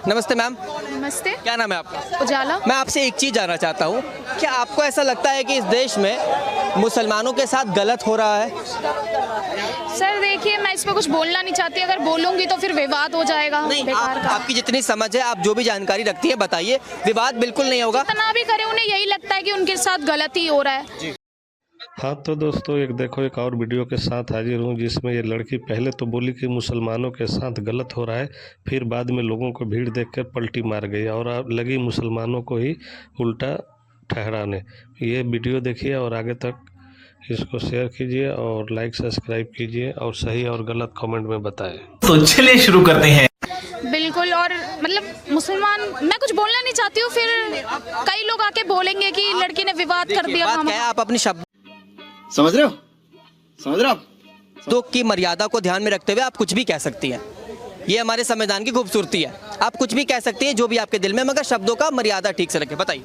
नमस्ते मैम। नमस्ते। क्या नाम है आपका? उजाला। मैं आपसे एक चीज़ जानना चाहता हूँ, क्या आपको ऐसा लगता है कि इस देश में मुसलमानों के साथ गलत हो रहा है? सर देखिए, मैं इस पर कुछ बोलना नहीं चाहती, अगर बोलूंगी तो फिर विवाद हो जाएगा। नहीं, बेकार का। आपकी जितनी समझ है, आप जो भी जानकारी रखती है बताइए, विवाद बिल्कुल नहीं होगा। जितना भी करे उन्हें यही लगता है कि उनके साथ गलती हो रहा है। हाँ तो दोस्तों एक और वीडियो के साथ हाजिर हूँ जिसमें ये लड़की पहले तो बोली कि मुसलमानों के साथ गलत हो रहा है, फिर बाद में लोगों को भीड़ देखकर पलटी मार गई और लगी मुसलमानों को ही उल्टा ठहराने। ये वीडियो देखिए और आगे तक इसको शेयर कीजिए और लाइक सब्सक्राइब कीजिए और सही और गलत कमेंट में बताएं। तो चलिए शुरू करते हैं। बिल्कुल। और मतलब मुसलमान, मैं कुछ बोलना नहीं चाहती हूँ, फिर कई लोग आके बोलेंगे कि लड़की ने विवाद कर दिया। बात क्या है, आप अपने शब्द समझ रहे हो आप? तो की मर्यादा को ध्यान में रखते हुए आप कुछ भी कह सकती हैं। ये हमारे संविधान की खूबसूरती है। आप कुछ भी कह सकती हैं जो भी आपके दिल में, मगर शब्दों का मर्यादा ठीक से रखें। बताइए।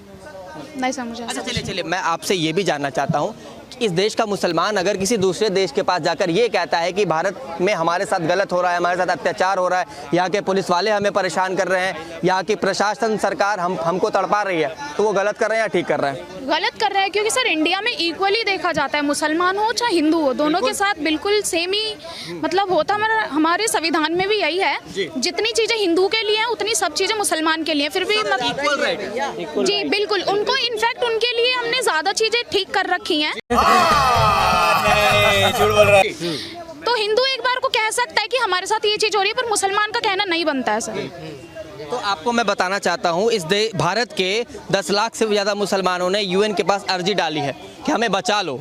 नहीं समझा। अच्छा चलिए, मैं आपसे ये भी जानना चाहता हूँ कि इस देश का मुसलमान अगर किसी दूसरे देश के पास जाकर ये कहता है कि भारत में हमारे साथ गलत हो रहा है, हमारे साथ अत्याचार हो रहा है, यहाँ के पुलिस वाले हमें परेशान कर रहे हैं, यहाँ की प्रशासन सरकार हमको तड़पा रही है, तो वो गलत कर रहे हैं या ठीक कर रहे हैं? गलत कर रहा है, क्योंकि सर इंडिया में इक्वली देखा जाता है, मुसलमान हो चाहे हिंदू हो, दोनों के साथ बिल्कुल सेम ही मतलब होता है। हमारे संविधान में भी यही है, जितनी चीजें हिंदू के लिए हैं उतनी सब चीजें मुसलमान के लिए। फिर भी मतलब जी बिल्कुल, उनको इनफैक्ट उनके लिए हमने ज्यादा चीजें ठीक कर रखी हैं। तो हिंदू एक बार को कह सकता है कि हमारे साथ ये चीज हो रही है, पर मुसलमान का कहना नहीं बनता है सर। तो आपको मैं बताना चाहता हूँ, भारत के 10 लाख से ज़्यादा मुसलमानों ने यूएन के पास अर्जी डाली है कि हमें बचा लो।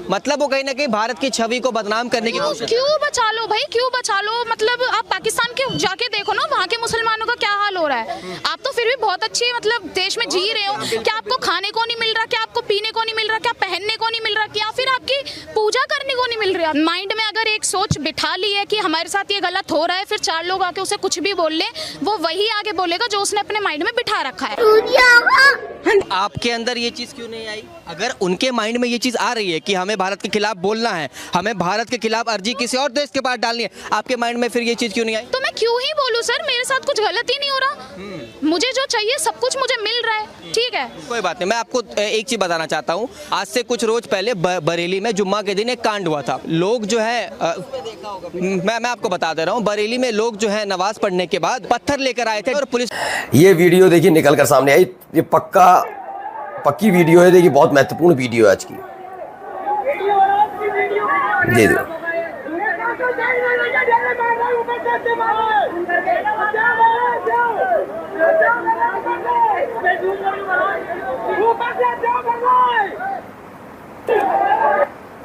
मतलब वो कहीं ना कहीं भारत की छवि को बदनाम करने की कोशिश। क्यों बचा लो भाई, क्यों बचा लो? मतलब आप पाकिस्तान के जाके देखो ना, वहाँ के मुसलमानों का क्या हाल हो रहा है। आप तो फिर भी बहुत अच्छे मतलब देश में जी रहे हो। क्या आपको खाने को नहीं मिल रहा, क्या आपको पीने को नहीं मिल रहा, क्या पहनने को नहीं मिल रहा, क्या फिर आपकी पूजा करने को नहीं मिल रहा? माइंड में अगर एक सोच बिठा ली है कि हमारे साथ ये गलत हो रहा है, फिर 4 लोग आके उसे कुछ भी बोल ले, वो वही आगे बोलेगा जो उसने अपने माइंड में बिठा रखा है। आपके अंदर ये चीज क्यों नहीं आई? अगर उनके माइंड में ये चीज आ रही है कि हमें भारत के खिलाफ बोलना है, हमें भारत के खिलाफ अर्जी किसी और देश के पास डालनी है, आपके माइंड में फिर ये चीज क्यों नहीं आई? तो मैं क्यों ही बोलूं सर, मेरे साथ कुछ गलत ही नहीं हो रहा। मुझे जो चाहिए सब कुछ मुझे मिल रहा है, ठीक है। कोई बात नहीं, मैं आपको एक चीज बताना चाहता हूँ। आज से कुछ रोज पहले बरेली में जुम्मा के दिन एक कांड हुआ था। लोग जो है मैं आपको बता दे रहा हूँ, बरेली में लोग जो है नमाज पढ़ने के बाद पत्थर लेकर आए थे और पुलिस। ये वीडियो देखिए निकल कर सामने आई, ये पक्की वीडियो है। देखिए बहुत महत्वपूर्ण वीडियो है आज की। दे दो।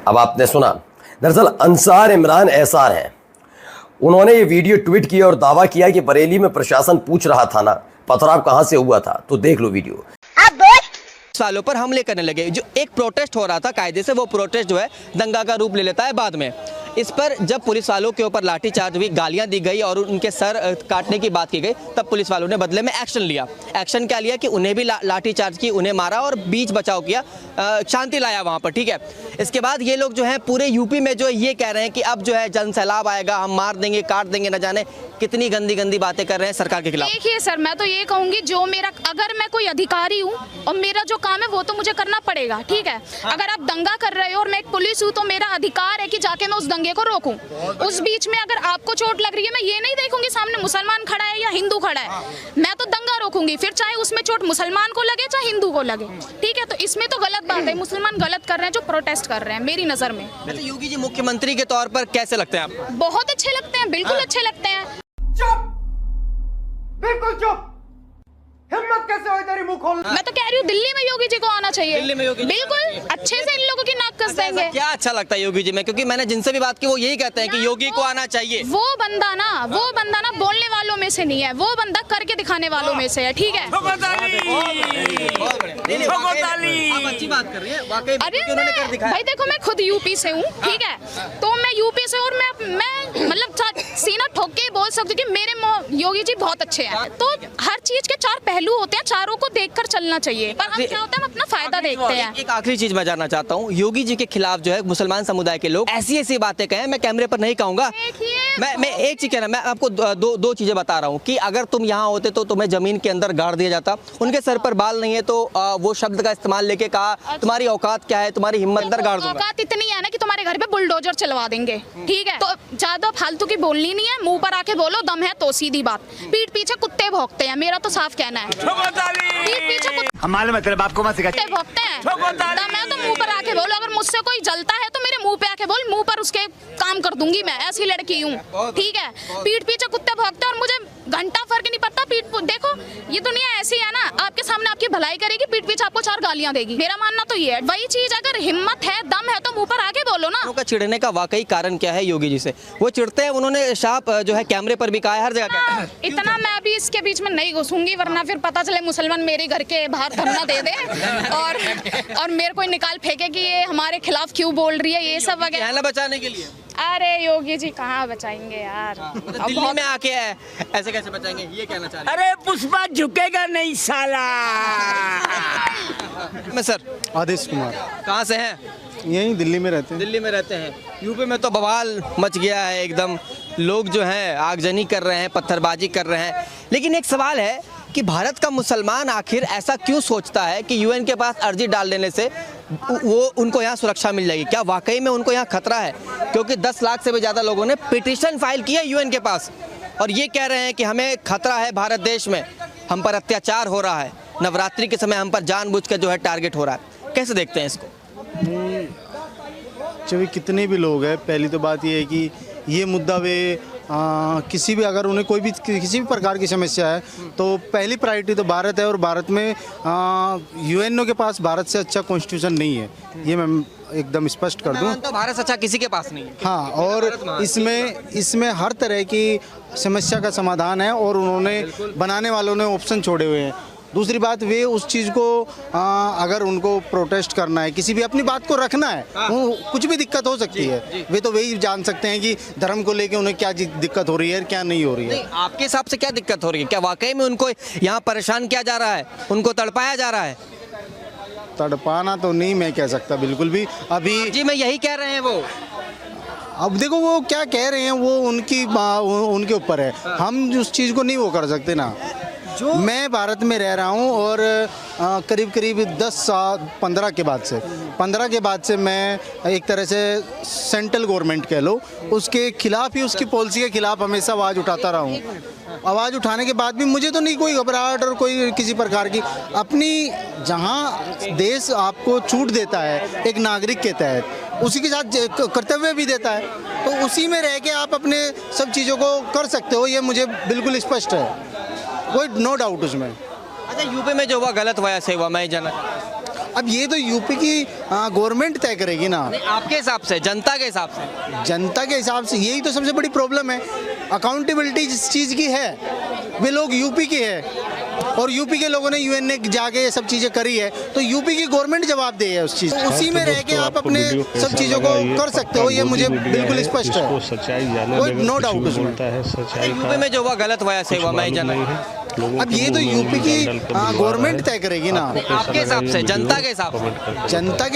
अब आपने सुना, दरअसल अंसार इमरान एसार हैं। उन्होंने ये वीडियो ट्वीट किया और दावा किया कि बरेली में प्रशासन पूछ रहा था ना पथराव कहां से हुआ था। तो देख लो वीडियो। सालों पर हमले करने लगे। जो एक प्रोटेस्ट हो रहा था कायदे से, वो प्रोटेस्ट जो है दंगा का रूप ले लेता है बाद में। इस पर जब पुलिस वालों के ऊपर लाठीचार्ज हुई, गालियां दी गई और उनके सर काटने की बात की गई, तब पुलिस वालों ने बदले में एक्शन लिया। एक्शन क्या लिया कि उन्हें भी लाठीचार्ज की, उन्हें मारा और बीच बचाव किया, शांति लाया वहाँ पर, ठीक है। इसके बाद ये लोग जो है पूरे यूपी में जो ये कह रहे हैं कि अब जो है जन सैलाब आएगा, हम मार देंगे, काट देंगे, न जाने कितनी गंदी गंदी बातें कर रहे हैं सरकार के खिलाफ। देखिए सर, मैं तो ये कहूंगी, जो मेरा, अगर मैं कोई अधिकारी हूँ और मेरा जो काम है वो तो मुझे करना पड़ेगा, ठीक है। अगर आप दंगा कर रहे हो और मैं एक पुलिस हूँ तो मेरा अधिकार है कि जाके मैं उस दंगे को रोकूं। उस बीच में अगर आपको चोट लग रही है, मैं ये नहीं देखूंगी सामने मुसलमान खड़ा है या हिंदू खड़ा है, मैं तो दंगा रोकूंगी, फिर चाहे उसमें चोट मुसलमान को लगे चाहे हिंदू को लगे, ठीक है। तो इसमें तो गलत बात है, मुसलमान गलत कर रहे हैं जो प्रोटेस्ट कर रहे हैं, मेरी नजर में। योगी जी मुख्यमंत्री के तौर पर कैसे लगते हैं आपको? बहुत अच्छे लगते हैं, बिल्कुल अच्छे लगते हैं। चुप, बिल्कुल चुप। हिम्मत कैसे हुई तेरी मुंह खोलने? मैं तो कह रही हूँ दिल्ली में योगी जी को आना चाहिए। दिल्ली में योगी जी बिल्कुल अच्छे से इन लोगों की नाक कस देंगे। क्या अच्छा लगता है योगी जी में? क्योंकि मैंने जिनसे भी बात की वो यही कहते हैं कि योगी को आना चाहिए। वो बंदा ना बोलने वालों में से नहीं है, वो बंदा करके दिखाने वालों में से है, ठीक है। आप अच्छी बात कर रही हैं, वाकई अरे उन्होंने कर दिखाया। भाई देखो, मैं खुद यूपी से हूँ, ठीक है। तो मैं यूपी से, और मैं मतलब सीना ठोक के बोल सकती हूँ कि मेरे योगी जी बहुत अच्छे हैं। तो हर चीज के चार पहलू होते हैं, चारों को देखकर चलना चाहिए, पर हम क्या होता है हम अपना फायदा देखते हैं। एक आखिरी चीज मैं जानना चाहता हूँ, योगी जी के खिलाफ जो है मुसलमान समुदाय के लोग ऐसी ऐसी बातें कहें, मैं कैमरे पर नहीं कहूंगा, मैं एक चीज कहना, मैं आपको दो चीजें बता रहा हूँ कि अगर तुम यहाँ होते तो तुम्हें जमीन के अंदर गाड़ दिया जाता। उनके सर पर बाल नहीं है तो वो शब्द का इस्तेमाल लेके कहा तुम्हारी औकात क्या है, तुम्हारी हिम्मत अंदर गाड़ दूंगा। औकात इतनी है ना कि तुम्हारे घर पे बुलडोजर चलवा देंगे, ठीक है? तो ज्यादा फालतू की बोलनी नहीं है, मुंह पर आके बोलो, दम है तो सीधी बात। पीठ पीछे कुत्ते भौंकते हैं, मेरा तो साफ कहना है। पीठ पीछे कुत्ते भौंकते हैं, दम है तो मुंह पर आके बोलो। अगर मुझसे कोई जलता है तो मेरे मुंह पे आके बोल, मुंह पर उसके काम कर दूंगी मैं, ऐसी लड़की हूँ, ठीक है? पीठ पीछे कुत्ते भौंकते हैं और मुझे घंटा फर्क नहीं पड़ता। देखो ये दुनिया ऐसी है ना, आपके सामने आपकी भलाई करेगी, पीठ पीछे आपको चार गालियां देगी। मेरा मानना तो ये है, वही चीज अगर हिम्मत है, दम है तो मुंह पर आके बोलो ना। उनका चिढ़ने का वाकई कारण क्या है योगी जी से? वो चिढ़ते हैं, उन्होंने शाप जो है कैमरे पर भी कहा है, हर जगह कहते हैं। इतना मैं अभी इसके बीच में नहीं घुसूंगी, वरना फिर पता चले मुसलमान मेरे घर के बाहर धरना दे दे और मेरे को निकाल फेंके कि ये हमारे खिलाफ क्यों बोल रही है, ये सब वगैरह। कहना बचाने के लिए अरे योगी जी कहाँ बचाएंगे यार, मतलब दिल्ली में आके ऐसे कैसे बचाएंगे, ये कहना चाह रहे अरे पुष्पा झुकेगा नहीं साला। हैं। मैं सर आदेश कुमार, कहाँ से हैं? यहीं दिल्ली में रहते हैं। दिल्ली में रहते हैं। यूपी में तो बवाल मच गया है एकदम, लोग जो हैं आगजनी कर रहे हैं, पत्थरबाजी कर रहे हैं। लेकिन एक सवाल है कि भारत का मुसलमान आखिर ऐसा क्यों सोचता है कि यूएन के पास अर्जी डाल देने से वो उनको यहाँ सुरक्षा मिल जाएगी? क्या वाकई में उनको यहाँ खतरा है? क्योंकि 10 लाख से भी ज़्यादा लोगों ने पिटीशन फाइल की है यूएन के पास और ये कह रहे हैं कि हमें खतरा है, भारत देश में हम पर अत्याचार हो रहा है, नवरात्रि के समय हम पर जानबूझकर जो है टारगेट हो रहा है। कैसे देखते हैं इसको? चाहे कितने भी लोग हैं, पहली तो बात ये है कि ये मुद्दा वे किसी भी अगर उन्हें कोई भी किसी भी प्रकार की समस्या है तो पहली प्रायोरिटी तो भारत है और भारत में यूएनओ के पास भारत से अच्छा कॉन्स्टिट्यूशन नहीं है, ये मैं एकदम स्पष्ट कर दूं। तो भारत अच्छा किसी के पास नहीं है। हाँ, और इसमें हर तरह की समस्या का समाधान है और उन्होंने बनाने वालों ने ऑप्शन छोड़े हुए हैं। दूसरी बात, वे उस चीज़ को अगर उनको प्रोटेस्ट करना है, किसी भी अपनी बात को रखना है, वो कुछ भी दिक्कत हो सकती है, वे तो वही जान सकते हैं कि धर्म को लेके उन्हें क्या दिक्कत हो रही है, क्या नहीं हो रही है। आपके हिसाब से क्या दिक्कत हो रही है? क्या वाकई में उनको यहाँ परेशान किया जा रहा है, उनको तड़पाया जा रहा है? तड़पाना तो नहीं मैं कह सकता बिल्कुल भी अभी। जी मैं यही कह रहे हैं वो। अब देखो वो क्या कह रहे हैं वो उनके ऊपर है, हम उस चीज़ को नहीं वो कर सकते ना। मैं भारत में रह रहा हूँ और करीब करीब 15 के बाद से मैं एक तरह से सेंट्रल गवर्नमेंट कह लो उसके खिलाफ ही, उसकी पॉलिसी के खिलाफ हमेशा आवाज़ उठाता रहा हूँ। आवाज़ उठाने के बाद भी मुझे तो नहीं कोई घबराहट और कोई किसी प्रकार की, अपनी जहाँ देश आपको छूट देता है एक नागरिक के तहत, उसी के साथ कर्तव्य भी देता है, तो उसी में रह के आप अपने सब चीज़ों को कर सकते हो, ये मुझे बिल्कुल स्पष्ट है, कोई नो डाउट उसमें। अच्छा यूपी में जो हुआ गलत हुआ, ऐसे हुआ, मैं जाना अब ये तो यूपी की गवर्नमेंट तय करेगी ना। आपके हिसाब से, जनता के हिसाब से? जनता के हिसाब से यही तो सबसे बड़ी प्रॉब्लम है, अकाउंटेबिलिटी जिस चीज़ की है वे लोग यूपी के हैं और यूपी के लोगों ने यूएन ने जाके ये सब चीज़ें करी है, तो यूपी की गवर्नमेंट जवाब दे है उस चीज़, तो उसी में रह के आप अपने सब चीज़ों को कर सकते हो, ये मुझे बिल्कुल स्पष्ट है, कोई नो डाउट उसमें। यूपी में जो हुआ गलत हुआ, ऐसे हुआ, मैं जाना अब ये तो यूपी की गवर्नमेंट तय करेगी ना। आपके हिसाब से, जनता के हिसाब से? जनता के